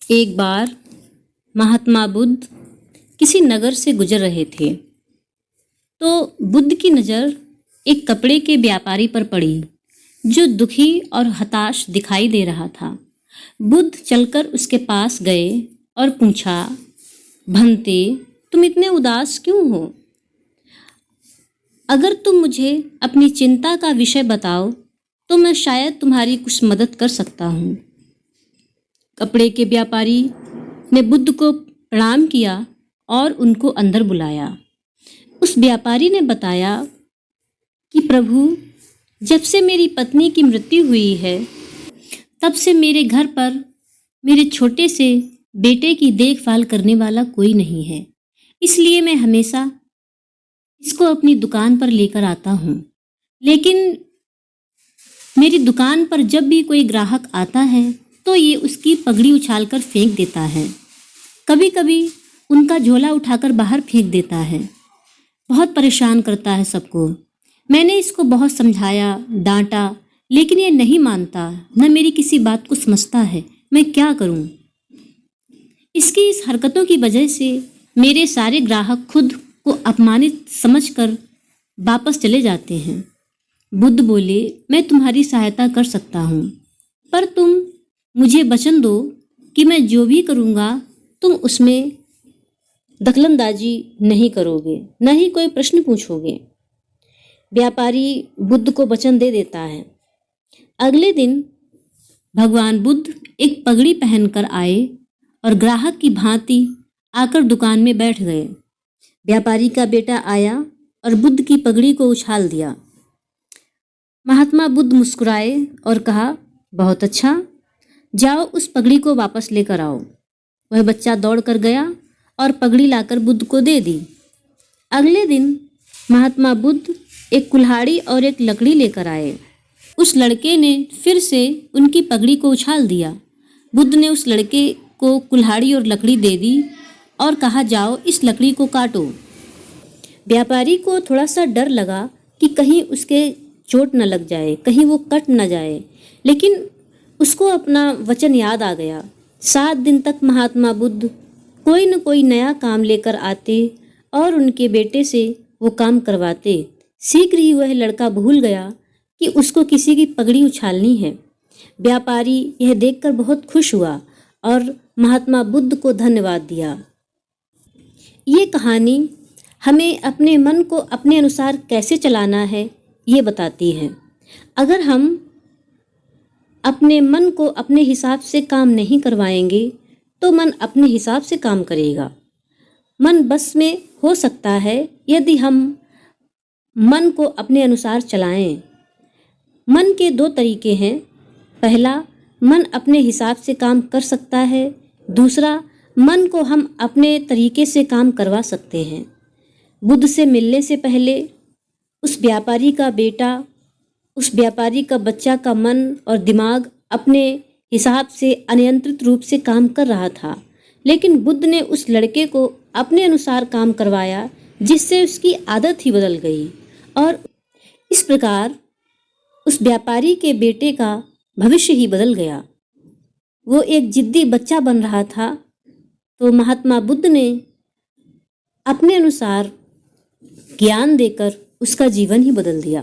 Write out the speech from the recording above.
एक बार महात्मा बुद्ध किसी नगर से गुजर रहे थे तो बुद्ध की नज़र एक कपड़े के व्यापारी पर पड़ी जो दुखी और हताश दिखाई दे रहा था। बुद्ध चलकर उसके पास गए और पूछा, भंते, तुम इतने उदास क्यों हो? अगर तुम मुझे अपनी चिंता का विषय बताओ तो मैं शायद तुम्हारी कुछ मदद कर सकता हूँ। कपड़े के व्यापारी ने बुद्ध को प्रणाम किया और उनको अंदर बुलाया। उस व्यापारी ने बताया कि प्रभु, जब से मेरी पत्नी की मृत्यु हुई है तब से मेरे घर पर मेरे छोटे से बेटे की देखभाल करने वाला कोई नहीं है, इसलिए मैं हमेशा इसको अपनी दुकान पर लेकर आता हूँ। लेकिन मेरी दुकान पर जब भी कोई ग्राहक आता है तो ये उसकी पगड़ी उछालकर फेंक देता है। कभी कभी उनका झोला उठाकर बाहर फेंक देता है। बहुत परेशान करता है सबको। मैंने इसको बहुत समझाया, डांटा, लेकिन ये नहीं मानता, न मेरी किसी बात को समझता है। मैं क्या करूं? इसकी इस हरकतों की वजह से मेरे सारे ग्राहक खुद को अपमानित समझकर वापस चले जाते हैं। बुद्ध बोले, मैं तुम्हारी सहायता कर सकता हूँ, पर तुम मुझे वचन दो कि मैं जो भी करूँगा तुम उसमें दखलंदाजी नहीं करोगे, न ही कोई प्रश्न पूछोगे। व्यापारी बुद्ध को वचन दे देता है। अगले दिन भगवान बुद्ध एक पगड़ी पहनकर आए और ग्राहक की भांति आकर दुकान में बैठ गए। व्यापारी का बेटा आया और बुद्ध की पगड़ी को उछाल दिया। महात्मा बुद्ध मुस्कुराए और कहा, बहुत अच्छा, जाओ उस पगड़ी को वापस लेकर आओ। वह बच्चा दौड़ कर गया और पगड़ी लाकर बुद्ध को दे दी। अगले दिन महात्मा बुद्ध एक कुल्हाड़ी और एक लकड़ी लेकर आए। उस लड़के ने फिर से उनकी पगड़ी को उछाल दिया। बुद्ध ने उस लड़के को कुल्हाड़ी और लकड़ी दे दी और कहा, जाओ इस लकड़ी को काटो। व्यापारी को थोड़ा सा डर लगा कि कहीं उसके चोट न लग जाए, कहीं वो कट न जाए, लेकिन उसको अपना वचन याद आ गया। 7 दिन तक महात्मा बुद्ध कोई न कोई नया काम लेकर आते और उनके बेटे से वो काम करवाते। शीघ्र ही वह लड़का भूल गया कि उसको किसी की पगड़ी उछालनी है। व्यापारी यह देखकर बहुत खुश हुआ और महात्मा बुद्ध को धन्यवाद दिया। ये कहानी हमें अपने मन को अपने अनुसार कैसे चलाना है ये बताती है। अगर हम अपने मन को अपने हिसाब से काम नहीं करवाएंगे तो मन अपने हिसाब से काम करेगा। मन बस में हो सकता है यदि हम मन को अपने अनुसार चलाएं। मन के 2 तरीके हैं। पहला, मन अपने हिसाब से काम कर सकता है। दूसरा, मन को हम अपने तरीके से काम करवा सकते हैं। बुद्ध से मिलने से पहले उस व्यापारी का बेटा, उस व्यापारी का बच्चा का मन और दिमाग अपने हिसाब से अनियंत्रित रूप से काम कर रहा था, लेकिन बुद्ध ने उस लड़के को अपने अनुसार काम करवाया, जिससे उसकी आदत ही बदल गई और इस प्रकार उस व्यापारी के बेटे का भविष्य ही बदल गया। वो एक जिद्दी बच्चा बन रहा था, तो महात्मा बुद्ध ने अपने अनुसार ज्ञान देकर उसका जीवन ही बदल दिया।